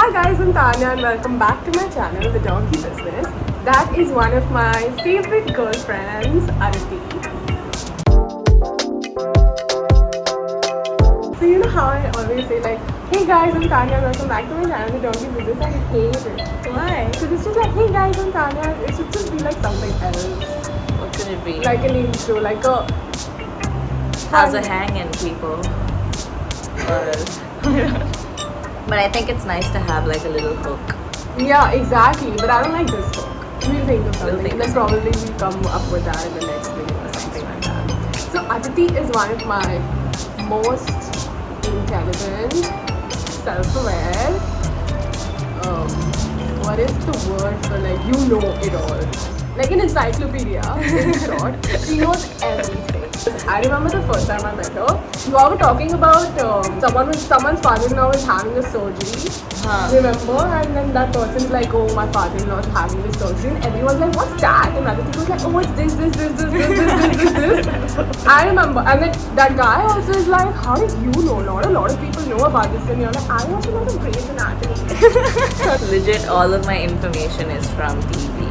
Hi guys, I'm Tanya and welcome back to my channel, The Donkey Business. That is one of my favorite girlfriends, Aditi. So you know how I always say like, hey guys, I'm Tanya and welcome back to my channel, The Donkey Business. I hate it. Why? Because it's just like, hey guys, I'm Tanya. It should just be like something else. What could it be? Like an intro, like a... How's a hanging, people? But I think it's nice to have like a little hook. Yeah, exactly. But I don't like this hook. We'll think of something. think Then of probably we'll come up with that in the next video or something like that. So Aditi is one of my most intelligent, self-aware. What is the word for like you know it all? Like an encyclopedia. In short, she knows everything. I remember the first time I met her. You all were talking about someone's father-in-law was having a surgery. Remember? And then that person's like, oh, my father-in-law is having this surgery. And everyone's like, what's that? And Aditi was like, oh, it's this. I remember. And then that guy also is like, how did you know? Not a lot of people know about this. And you're like, I also know the Grey's Anatomy. Legit, all of my information is from TV.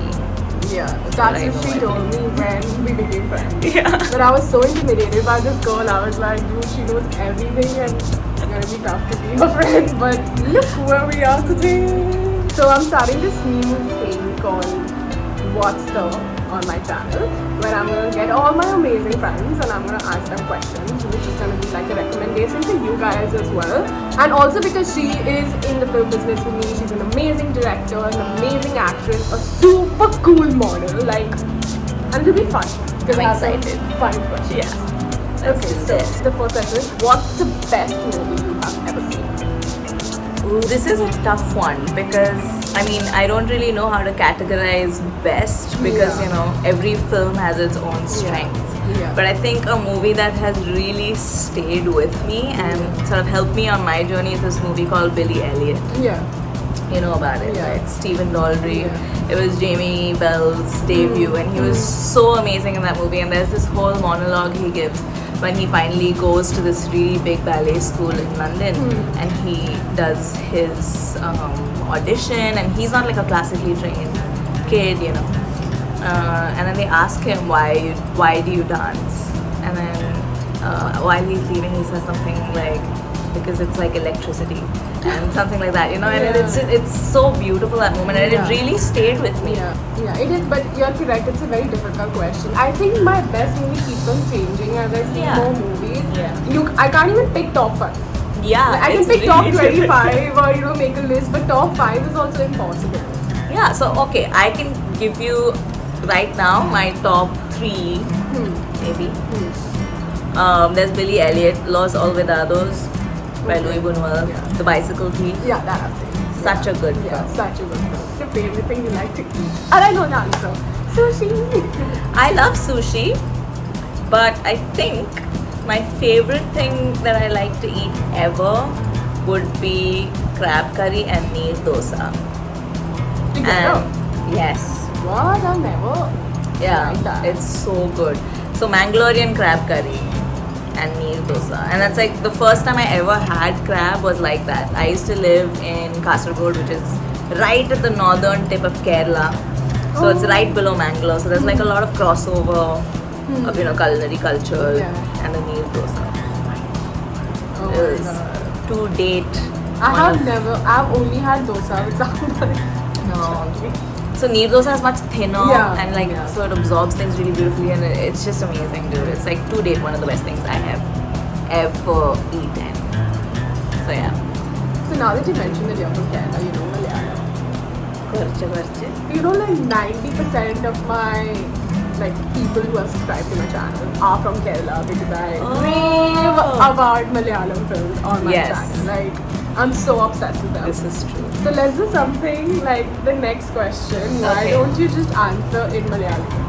Yeah, that's what she told me when we became friends. Yeah. But I was so intimidated by this girl. I was like, dude, she knows everything and it's gonna be tough to be her friend. But look where we are today. So I'm starting this new thing called What's the on my channel, where I'm gonna get all my amazing friends and I'm gonna ask them questions, which is gonna be like a recommendation to you guys as well. And also because she is in the film business with me, she's an amazing director, an amazing actress, a super cool model, like, and it'll be fun because I'm I have excited. some fun questions. Yeah. Okay, so the first question is, what's the best movie you have ever seen? Ooh, this is a tough one because I mean I don't really know how to categorize best because you know every film has its own strengths. Yeah. But I think a movie that has really stayed with me and sort of helped me on my journey is this movie called Billy Elliot. Yeah. You know about it, Yeah. right? Stephen Daldry. Yeah. It was Jamie Bell's debut and he was so amazing in that movie, and there's this whole monologue he gives when he finally goes to this really big ballet school in London and he does his audition, and he's not like a classically trained kid, you know. And then they ask him why do you dance, and then while he's leaving he says something like because it's like electricity and something like that, you know. And it's so beautiful, that moment, and it really stayed with me. Yeah, it is, but you're correct, it's a very difficult question. I think my best movie keeps on changing as I see more movies. I can't even pick top 5. Yeah, like, I can pick top 25 or you know make a list, but top 5 is also impossible. Yeah, so okay, I can give you right now my top 3 maybe. There's Billy Elliot, Los Olvidados by Louis Buñuel, The Bicycle Thief. Yeah, that I've seen. Such a good Yeah, film. such a good film. What's your favorite thing you like to eat? And I know the answer. Sushi. I love sushi, but I think my favorite thing that I like to eat ever would be crab curry and neer dosa. Together? And yes, What? I've never yeah, tried that. it's so good. So Mangalorean crab curry and neer dosa, and that's like the first time I ever had crab was like that. I used to live in Kasaragod, which is right at the northern tip of Kerala, so it's right below Mangalore. So there's like a lot of crossover of you know culinary culture and the neer dosa. Oh Is my God. to date. I've only had dosa with sambar. No. So neer dosa is much thinner and like so it absorbs things really beautifully, and it's just amazing, dude. It's like to date one of the best things I have ever eaten. So yeah. So now that you mentioned that you're from Kerala, you know Malayalam. You know, like 90% of my like people who have subscribed to my channel are from Kerala because I rave about Malayalam films on my channel. Like I'm so obsessed with them. This is true. So let's do something like the next question. Why don't you just answer in Malayalam?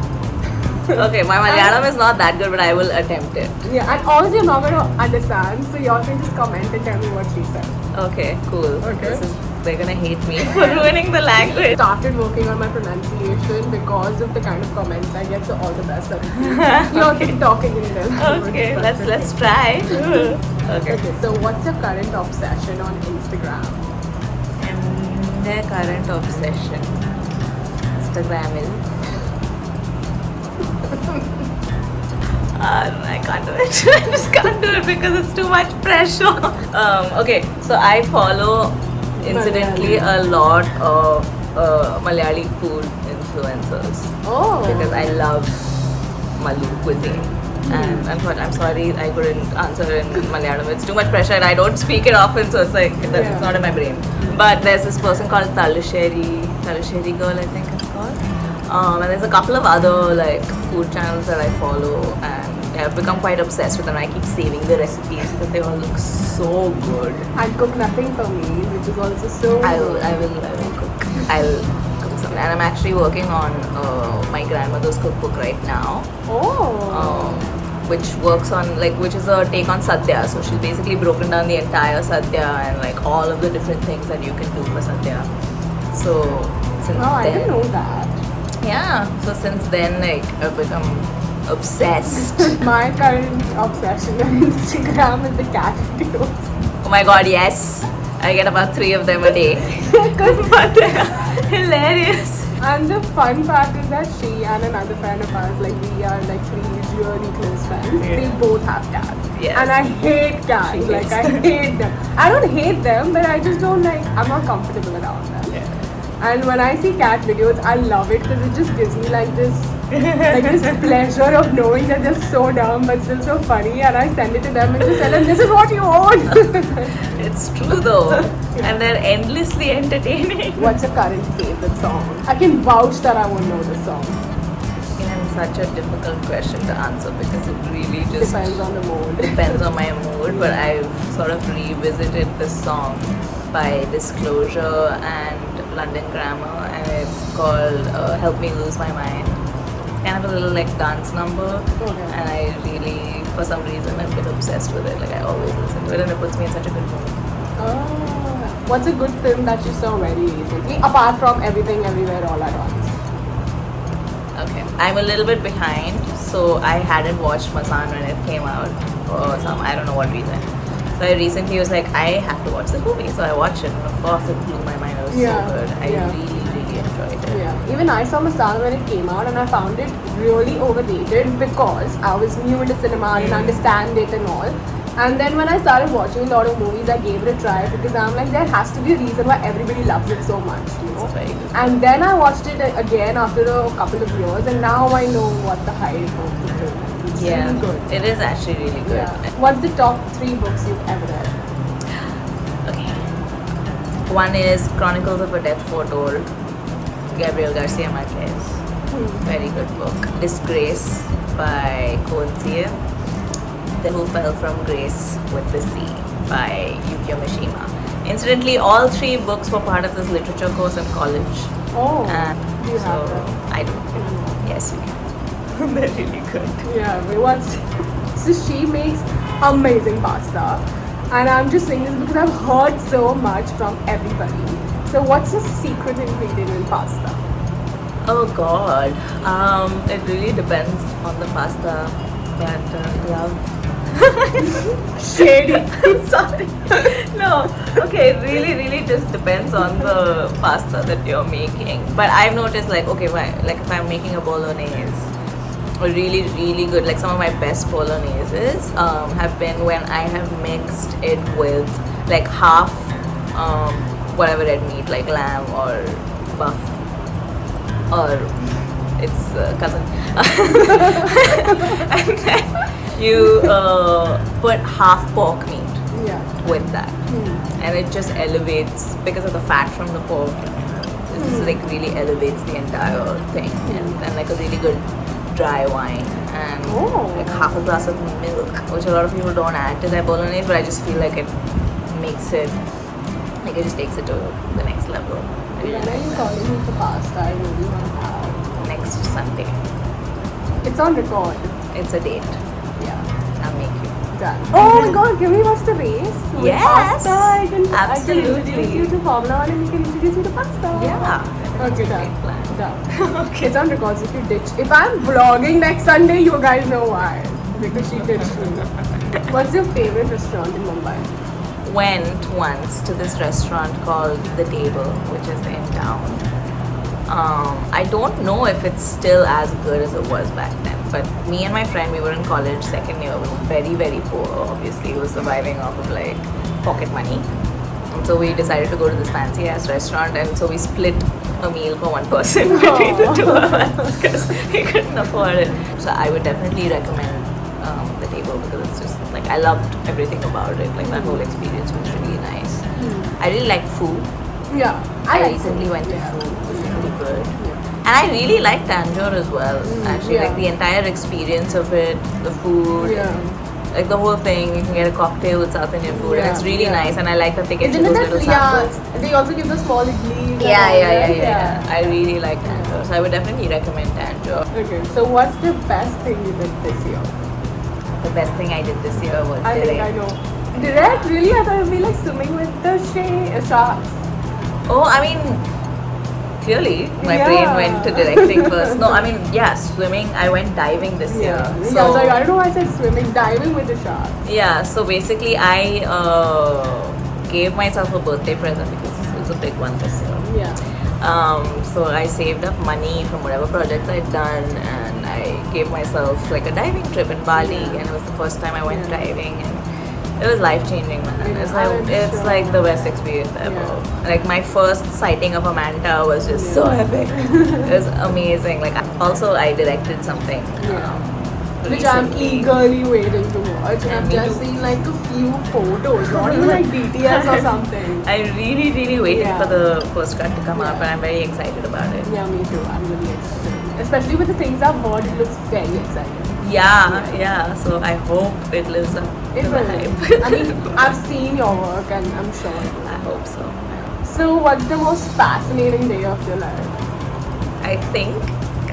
Okay, my Malayalam is not that good, but I will attempt it. Yeah, and obviously I'm not going to understand, so y'all can just comment and tell me what she said. Okay, cool. Okay. They're gonna hate me for ruining the language. Started working on my pronunciation because of the kind of comments I get, so all the best. You'll keep talking in English. Okay, let's try. Okay. Okay, so what's your current obsession on Instagram? their current obsession. Instagramming. I can't do it. I just can't do it because it's too much pressure. Okay, so I follow incidentally a lot of Malayali food influencers. Oh. Because I love Malu cuisine. And I'm sorry I couldn't answer in Malayalam. It's too much pressure and I don't speak it often, so it's like it's not in my brain. But there's this person called Talisheri girl, I think it's called. And there's a couple of other like food channels that I follow, and I've become quite obsessed with them. I keep saving the recipes because they all look so good. And cook nothing for me, which is also so I will cook. I'll cook something. And I'm actually working on my grandmother's cookbook right now. Oh. Which works on which is a take on sadhya. So she's basically broken down the entire sadhya and like all of the different things that you can do for sadhya. So since then, I didn't know that. Yeah. So since then, like I've become obsessed. My current obsession on Instagram is the cat videos. Oh my god, yes. I get about 3 of them a day. But they're hilarious. And the fun part is that she and another friend of ours, like we are like 3 really close friends. Yeah. They both have cats. Yes. And I hate cats. She Like hates I hate them. I don't hate them, but I just don't I'm not comfortable around them. Yeah. And when I see cat videos, I love it because it just gives me like this pleasure of knowing that they're so dumb but still so funny. And I send it to them and just tell them, this is what you want. It's true though. And they're endlessly entertaining. What's your current favorite song? I can vouch that I won't know the song. Again, such a difficult question to answer because it really just Depends on the mood. depends on my mood. But I've sort of revisited this song by Disclosure and London Grammar, and it's called Help Me Lose My Mind. It's kind of a little like dance number, and I really, for some reason, I've been obsessed with it. Like I always listen to it, and it puts me in such a good mood. Oh, what's a good film that you saw very recently, apart from Everything Everywhere All at Once? Okay, I'm a little bit behind, so I hadn't watched Masan when it came out for I don't know what reason. So I recently was like, I have to watch this movie, so I watched it, and of course it blew my mind. It was so good. I really enjoyed it. Yeah, even I saw Masala when it came out, and I found it really overrated because I was new into cinema, I didn't understand it and all. And then when I started watching a lot of movies, I gave it a try because I'm like, there has to be a reason why everybody loves it so much, you know. It's very good. And then I watched it again after a couple of years, and now I know what the hype of the film is. It's really good. It is actually really good. Yeah. What's the top 3 books you've ever read? Okay. One is Chronicles of a Death Foretold, Gabriel Garcia Marquez. Very good book. Disgrace by Koinsee. The Who Fell from Grace with the Sea by Yukio Mishima. Incidentally, all 3 books were part of this literature course in college. Oh, And do you so have them? I do. Yes, you can. They're really good. Yeah, but what's so she makes amazing pasta, and I'm just saying this because I've heard so much from everybody. So what's the secret ingredient in pasta? Oh God. It really depends on the pasta that love. Shady. Sorry. No. Okay, it really just depends on the pasta that you're making. But I've noticed like if I'm making a bolognese, really good, like some of my best bologneses have been when I have mixed it with like half whatever red meat, like lamb or buff or its cousin. And then you put half pork meat with that, and it just elevates because of the fat from the pork. It just like really elevates the entire thing, and like a really good dry wine and like half a glass of milk, which a lot of people don't add to their bolognese, but I just feel like it makes it, like it just takes it to the next level. When are you calling me for pasta? I really want to have. Next Sunday. It's on record. It's a date. Yeah. I'll make you. Done. Oh my god, can we watch the race? With Yes. Pasta. I can Absolutely. introduce you to Formula 1 and you can introduce me to pasta. Yeah. Okay, Great done. plan. Done. Okay. It's on record, so if you ditch. If I'm vlogging next Sunday, you guys know why. Because she ditched me. What's your favorite restaurant in Mumbai? went once to this restaurant called The Table, which is in town. I don't know if it's still as good as it was back then, but me and my friend, we were in college, second year, we were very, very poor, obviously. We were surviving off of like pocket money. And so we decided to go to this fancy ass restaurant, and so we split a meal for one person between the two of us because we couldn't afford it. So I would definitely recommend The Table because it's just like I loved everything about it. Like that whole experience was really nice. I really like food. Yeah, I like recently food. went to Yeah. food, it was really good. Yeah. And I really like Tanjore as well. Actually, yeah. like the entire experience of it, the food, Yeah. like the whole thing. You can get a cocktail with South Indian food, and Yeah, it's really yeah. nice. And I like that they get Isn't you it those that? little samples. Yeah, they also give the small idlis. and Yeah, all yeah, yeah, that. yeah, yeah. I really like Tanjore, so I would definitely recommend Tanjore. Okay, so what's the best thing you did this year? The best thing I did this year was I think I know. Direct? Really? I thought it would be like swimming with the sharks. Oh, I mean, clearly my Yeah. brain went to directing first. No, I mean, yeah, swimming. I went diving this year. Yeah. So, I was like, I don't know why I said swimming, diving with the sharks. Yeah, so basically I gave myself a birthday present because it's a big one this year. Yeah. So I saved up money from whatever projects I'd done, and I gave myself like a diving trip in Bali, and it was the first time I went Yeah. diving, and it was life changing, man. Yeah, It's like I'm it's sure. like the best experience ever. Yeah. Like my first sighting of a manta was just so epic. It was amazing. Like also I directed something. Yeah. Which I'm recently. eagerly waiting to watch. Yeah, I've me just too. seen like a few photos, not even like BTS or something. I really, really waited Yeah. for the postcard to come up, Yeah. and I'm very excited about it. Yeah, me too. I'm really excited. Especially with the things I've heard, it looks very exciting. Yeah. So I hope it lives up It to the will. hype. I mean, I've seen your work and I'm sure it will. I hope so. So, what's the most fascinating day of your life? I think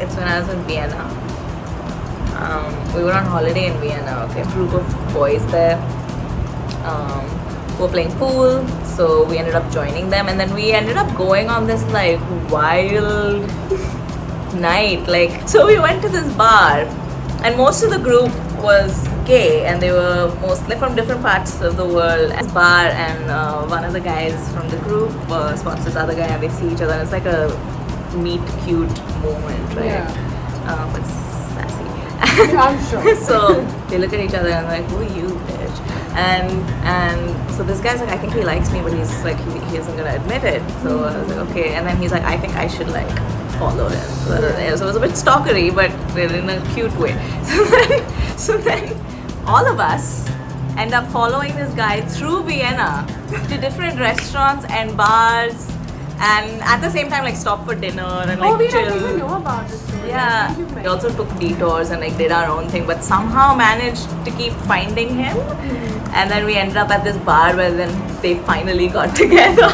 it's when I was in Vienna. We were on holiday in Vienna. Okay, a group of boys there. Who were playing pool, so we ended up joining them, and then we ended up going on this like wild night. Like, so we went to this bar, and most of the group was gay, and they were mostly from different parts of the world. At this bar, and one of the guys from the group sponsors this other guy, and they see each other. And it's like a meet cute moment, right? Yeah. It's sassy. Yeah, I'm sure. So they look at each other and like, who are you, bitch? And so this guy's like, I think he likes me, but he's like, he isn't gonna admit it. So I was like, okay. And then he's like, I think I should like follow him. So it was a bit stalkery, but in a cute way. So then all of us end up following this guy through Vienna to different restaurants and bars, and at the same time like stop for dinner and like Oh, we chill. don't even know about this story. I Yeah, think you we also took detours and like did our own thing, but somehow managed to keep finding him. And then we ended up at this bar where then they finally got together.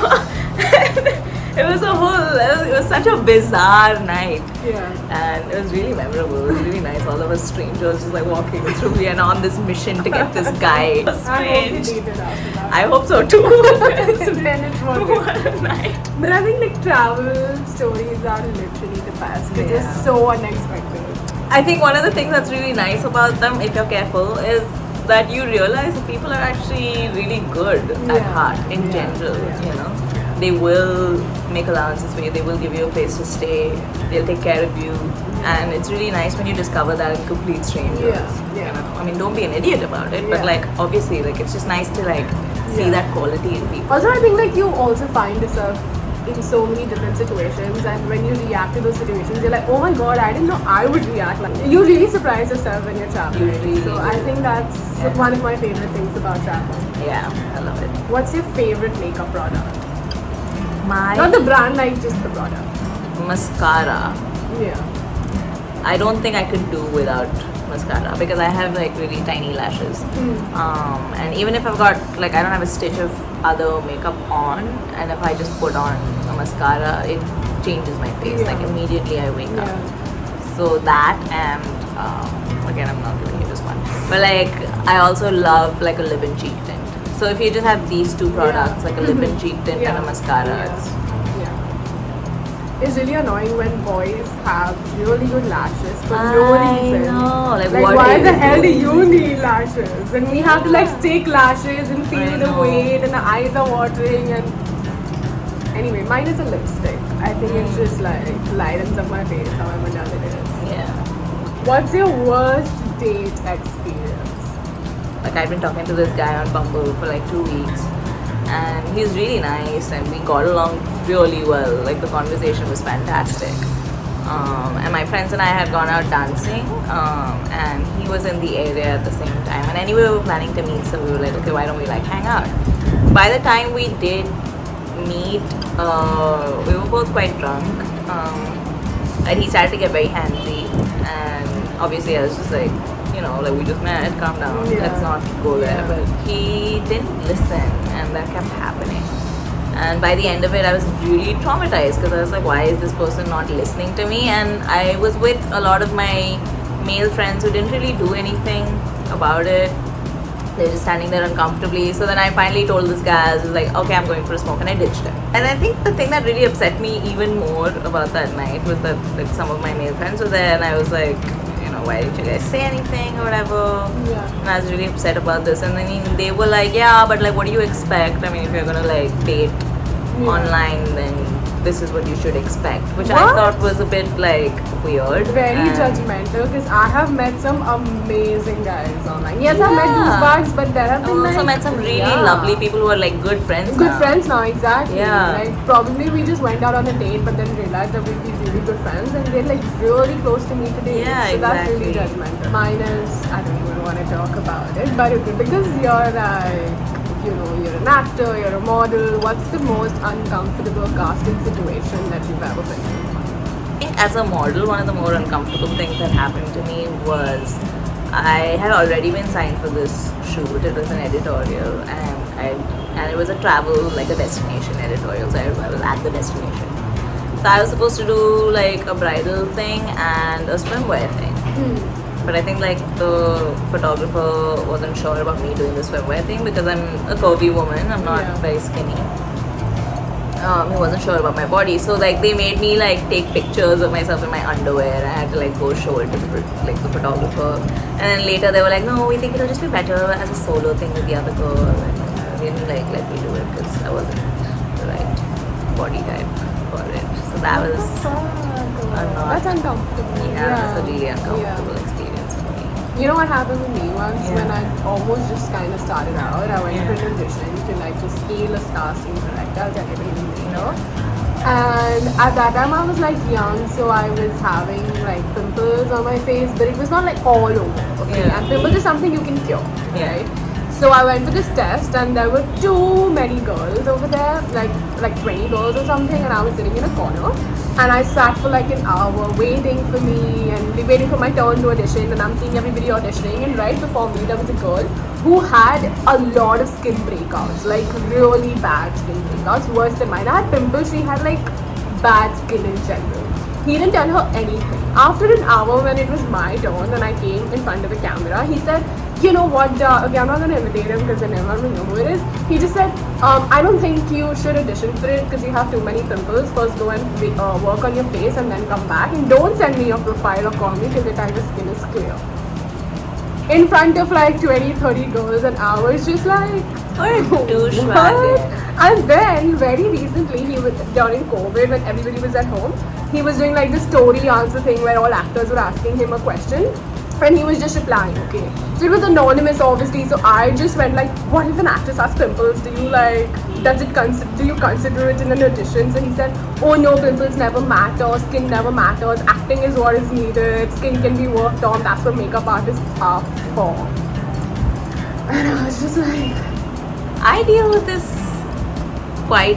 It was it was such a bizarre night. Yeah. And it was really memorable. It was really nice. All of us strangers just like walking through Vienna on this mission to get this guy. It was I hope you strange. dated after that. I hope so too. Then it's worth it. What a night. But I think like travel stories are literally the best. It is Yeah. so unexpected. I think one of the things that's really nice about them, if you're careful, is that you realize that people are actually really good at Yeah. heart in Yeah. general, Yeah. you know. They will make allowances for you, they will give you a place to stay, they'll take care of you, and it's really nice when you discover that in complete strangers. Yeah. You know? I mean, don't be an idiot about it, but Yeah. like obviously, like it's just nice to like see Yeah. that quality in people. Also, I think like you also find yourself in so many different situations, and when you react to those situations, you're like, oh my god, I didn't know I would react like that. You really surprise yourself when you're traveling. You really so I do. think that's Yeah. one of my favorite things about traveling. Yeah, I love it. What's your favorite makeup product? My Not the brand, like just the product. mascara. Yeah. I don't think I could do without mascara because I have like really tiny lashes. And even if I've got like I don't have a stitch of other makeup on, and if I just put on a mascara, it changes my face. Yeah. Like immediately I wake up. Yeah. So that, and again I'm not giving you this one, but like I also love like a lip and cheek tint. So if you just have these two products, like a lip and cheek tint and a mascara, Yeah. it's Yeah. It's really annoying when boys have really good lashes for no I reason. know. Like, Like, what why are the you hell do doing? you need lashes? And we have to like Yeah. stick lashes and I feel the know. weight, and the eyes are watering. And anyway, mine is a lipstick. I think it's just like lightens up my face, however dull it is. Yeah. What's your worst date experience? Like, I've been talking to this guy on Bumble for like 2 weeks, and he's really nice, and we got along really well. Like, the conversation was fantastic. And my friends and I had gone out dancing, and he was in the area at the same time. And anyway, we were planning to meet, so we were like, okay, why don't we like hang out? By the time we did meet, we were both quite drunk, and he started to get very handsy. And obviously, I was just like, like we just met, calm down, Yeah. let's not go there. Yeah. But he didn't listen, and that kept happening. And by the end of it, I was really traumatized because I was like, why is this person not listening to me? And I was with a lot of my male friends who didn't really do anything about it. They were just standing there uncomfortably. So then I finally told this guy, I was like, okay, I'm going for a smoke, and I ditched him. And I think the thing that really upset me even more about that night was that like some of my male friends were there, and I was like, why didn't you guys say anything or whatever? Yeah. And I was really upset about this. And then they were like, yeah, but like, what do you expect? I mean, if you're gonna like date online, then this is what you should expect, which I What? thought was a bit like weird. Very And- judgmental, because I have met some amazing guys online. Yes, I've met Yeah. douchebags, but there have I've been also like, met some really yeah, lovely people who are like good friends. good now. friends now, exactly. Yeah. Like probably we just went out on a date, but then realized that we'd be really good friends, and they're like really close to me today. Yeah, so that's really exactly. judgmental. Mine is, I don't even want to talk about it, but okay, because you're like, you're an actor, you're a model. What's the most uncomfortable casting situation that you've ever been in? I think as a model, one of the more uncomfortable things that happened to me was I had already been signed for this shoot. It was an editorial, and it was a travel, like a destination editorial. So I was at the destination. So I was supposed to do like a bridal thing and a swimwear thing. But I think like the photographer wasn't sure about me doing the swimwear thing because I'm a curvy woman. I'm not Yeah. very skinny. He wasn't sure about my body, so like they made me like take pictures of myself in my underwear. I had to like go show it to the photographer, and then later they were like, no, we think it'll just be better as a solo thing with the other girl. And they didn't like let me do it because I wasn't the right body type for it. So that was That's uncomfortable. yeah, it's a really uncomfortable experience for me. You know what happened with me once Yeah. when I almost just kind of started out? I went for an audition to like just A-list casting director. I'll tell you, And at that time I was like young, so I was having like pimples on my face, but it was not like all over. Okay, Yeah. and pimples is something you can cure, Yeah. right? So I went for this test, and there were too many girls over there, like 20 girls or something, and I was sitting in a corner, and I sat for like an hour waiting for me and waiting for my turn to audition, and I'm seeing everybody auditioning, and right before me there was a girl who had a lot of skin breakouts, like really bad skin breakouts, worse than mine. I had pimples, she had like bad skin in general. He didn't tell her anything. After an hour, when it was my turn and I came in front of the camera, he said, you know what, okay, I'm not going to imitate him because I never know who it is. He just said, I don't think you should audition for it because you have too many pimples. First go and work on your face and then come back. And don't send me your profile or call me till the time the skin is clear. In front of like 20-30 girls, and I was just like, What a what? douchebag. And then very recently, he was during COVID when everybody was at home, he was doing like the story answer thing where all actors were asking him a question and he was just replying, okay. So it was anonymous obviously, so I just went like, what if an actress has pimples? Do you consider it in an audition? So he said, oh no, pimples never matter, skin never matters, acting is what is needed, skin can be worked on, that's what makeup artists are for. And I was just like, I deal with this quite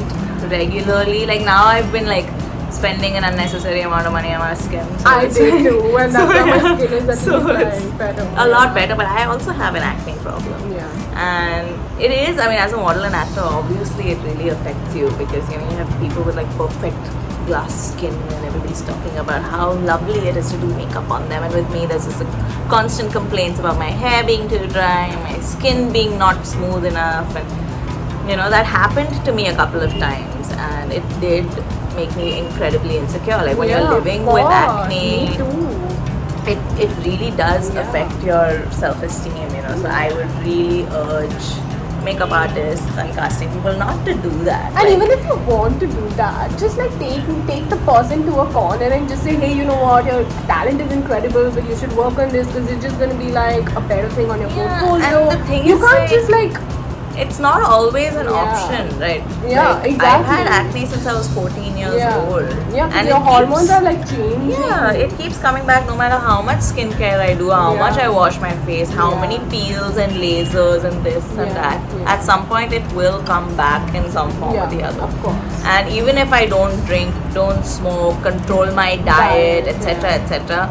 regularly. Like now I've been like spending an unnecessary amount of money on my skin. So I it's did like- too, and that's why my skin is at so least it's like better. a lot better, but I also have an acne problem. Yeah. And it is, I mean, as a model and actor, obviously it really affects you because you have people with like perfect glass skin and everybody's talking about how lovely it is to do makeup on them. And with me, there's this constant complaints about my hair being too dry, my skin being not smooth enough, and that happened to me a couple of times. And and it did make me incredibly insecure. Like when you're Yeah, of living with course. acne, Me too. it really does Yeah. affect your self-esteem, you know. So I would really urge makeup artists and casting people not to do that. And Like, even if you want to do that, just like take the person to a corner and just say, hey, you know what, your talent is incredible, but you should work on this because it's just gonna be like a better thing on your Yeah, portfolio. and the thing You is, can't like, just like it's not always an Yeah. option, right? Yeah, Like, exactly. I've had acne since I was 14 years old. Yeah, because and your it hormones keeps- are like changing. Yeah, it keeps coming back no matter how much skincare I do, how Yeah. much I wash my face, how Yeah. many peels and lasers and this and Yeah, that. yeah. At some point, it will come back in some form or the other. Of course. And even if I don't drink, don't smoke, control my diet, Diet, etc., yeah. etc.,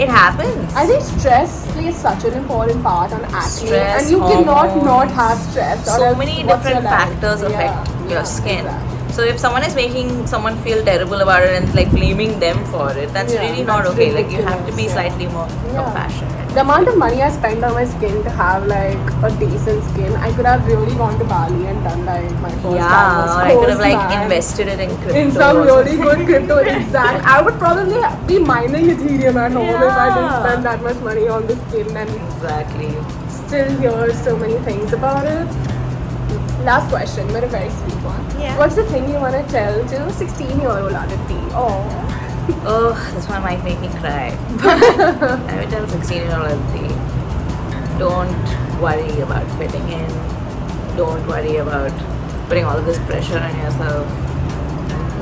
it happens. I think stress plays such an important part on acne, Stress, and you cannot hormones. not have stress. or So else many what's your different life? factors affect your skin. Exactly. So if someone is making someone feel terrible about it and like blaming them for it, that's Yeah, really not that's okay. Like you have to be ridiculous, yeah. slightly more Yeah. compassionate. The amount of money I spent on my skin to have like a decent skin, I could have really gone to Bali and done like my first Yeah, diamond or I could have course, like man. invested it in crypto. in some or really something. good crypto. Exact. I would probably be mining Ethereum at home if I didn't Yeah. spend that much money on the skin and Exactly. still hear so many things about it. Last question, but a very sweet one. Yeah. What's the thing you want to tell to 16-year-old Aditi? Oh, Oh, this one might make me cry. I would tell 16-year-old Aditi, don't worry about fitting in. Don't worry about putting all of this pressure on yourself.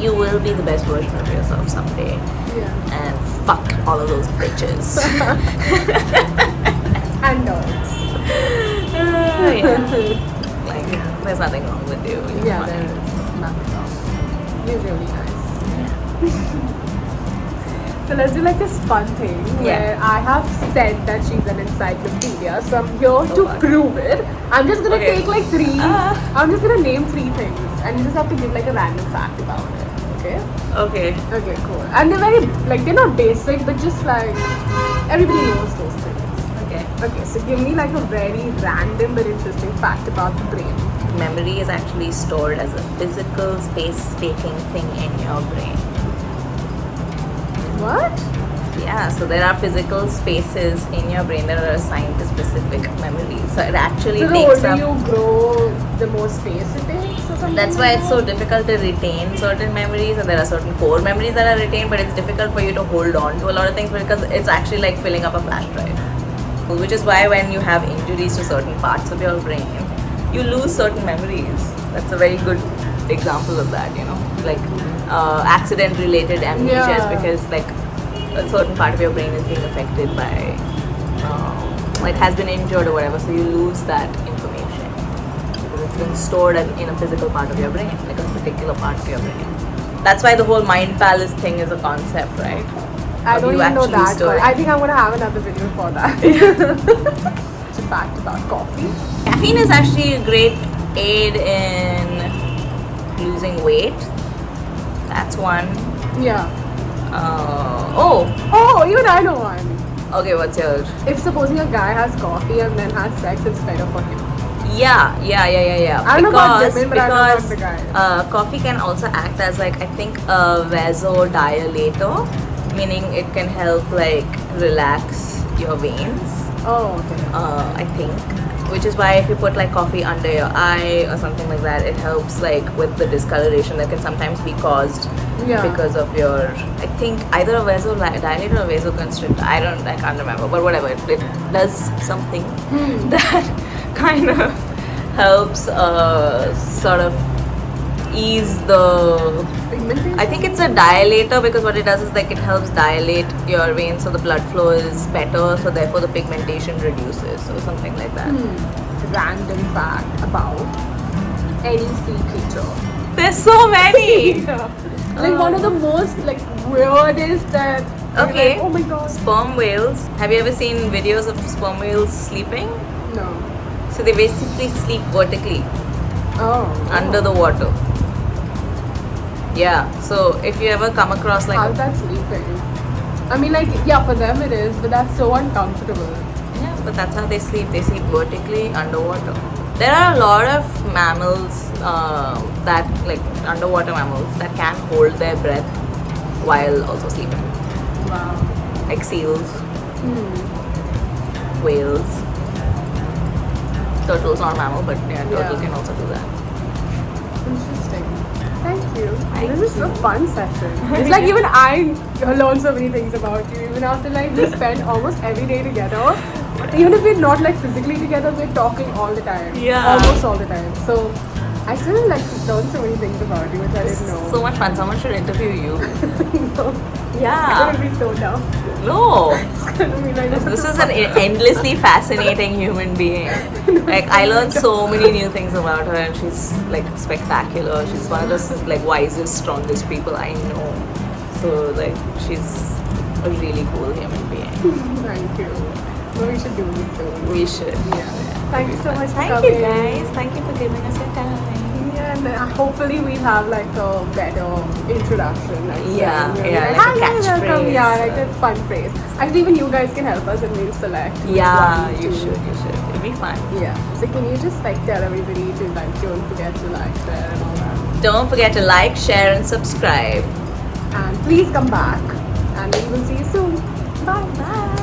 You will be the best version of yourself someday. yeah. And fuck all of those bitches. And dogs. Yeah. Like, there's nothing wrong with you. You're Yeah, fine. there is nothing wrong. You're really nice. So let's do like this fun thing where I have said that she's an encyclopedia, so I'm here to God. prove it. I'm just gonna Okay. take like three. Ah. I'm just gonna name 3 things, and you just have to give like a random fact about it. Okay? Okay. Okay, cool. And they're very like they're not basic, but just like everybody knows those things. Okay. Okay, so give me like a very random but interesting fact about the brain. Memory is actually stored as a physical space-taking thing in your brain. What? Yeah, so there are physical spaces in your brain that are assigned to specific memories. So it actually So the takes older up. you grow, the more space it takes or something? That's why like it's so that? difficult to retain certain memories, and there are certain core memories that are retained, but it's difficult for you to hold on to a lot of things because it's actually like filling up a flash drive. Which is why when you have injuries to certain parts of your brain, you lose certain memories. That's a very good example of that, you know, like accident-related amnesias, Yeah. because like a certain part of your brain is being affected by, it has been injured or whatever, so you lose that information because it's been stored in a physical part of your brain, like a particular part of your brain. That's why the whole mind palace thing is a concept, right? I Of don't you even know actually that, but storing. I think I'm gonna have another video for that. It's a fact about coffee. Caffeine is actually a great aid in losing weight. That's one. Yeah. Oh, even I know one. okay, what's yours? If supposing a guy has coffee and then has sex, it's better for him. Yeah. I don't know about women, but I know about the guys. Coffee can also act as like, I think, a vasodilator, meaning it can help like relax your veins. Oh, okay. I think, which is why if you put like coffee under your eye or something like that, it helps like with the discoloration that can sometimes be caused Yeah. because of your, I think, either a vasodilator or vasoconstrictor. I can't remember, but whatever, it does something that kind of helps sort of ease the, Pigmentation? I think it's a dilator, because what it does is like it helps dilate your veins so the blood flow is better, so therefore the pigmentation reduces or something like that. Random fact about any sea creature. There's so many. Like one of the most like weirdest that you're Okay. like, oh my god. Sperm whales. Have you ever seen videos of sperm whales sleeping? No. So they basically sleep vertically Oh. under the water. Yeah. So if you ever come across like How's that sleeping? I mean, like, yeah, for them it is, but that's so uncomfortable. yeah, but that's how they sleep. They sleep vertically underwater. There are a lot of mammals that, like underwater mammals, that can hold their breath while also sleeping. Wow. Like seals, Hmm. whales. Turtle's not a mammal, but yeah, turtle Yeah. can also do that. Interesting. Thank you. Thank This is you. a fun session. It's like even I learned so many things about you. Even after like we spend almost every day together. Even if we're not like physically together, we're talking all the time. Yeah. Almost all the time. So I still like learned so many things about you which I didn't know. So much fun. Someone should interview you. No. It's Yeah. gonna be so dumb. No. It's gonna be like This is an endlessly fascinating human being. Like I learned so many new things about her, and she's like spectacular. She's one of the like wisest, strongest people I know. So like she's a really cool human being. Thank you. Well, we should do this soon. We should. Yeah. Thank you so much for Thank coming. you guys. Thank you for giving us your time. Yeah, and hopefully we'll have like a better introduction next Yeah, time. We'll be yeah, like, like a hi guys, welcome. catchphrase. Yeah, like a fun phrase. Actually, even you guys can help us and we'll select. which Yeah, one you to- should. You should. It'll be fun. Yeah. So can you just like tell everybody to like don't forget to like, share and all that. Don't forget to like, share, and subscribe. And please come back. And we will see you soon. Bye. Bye.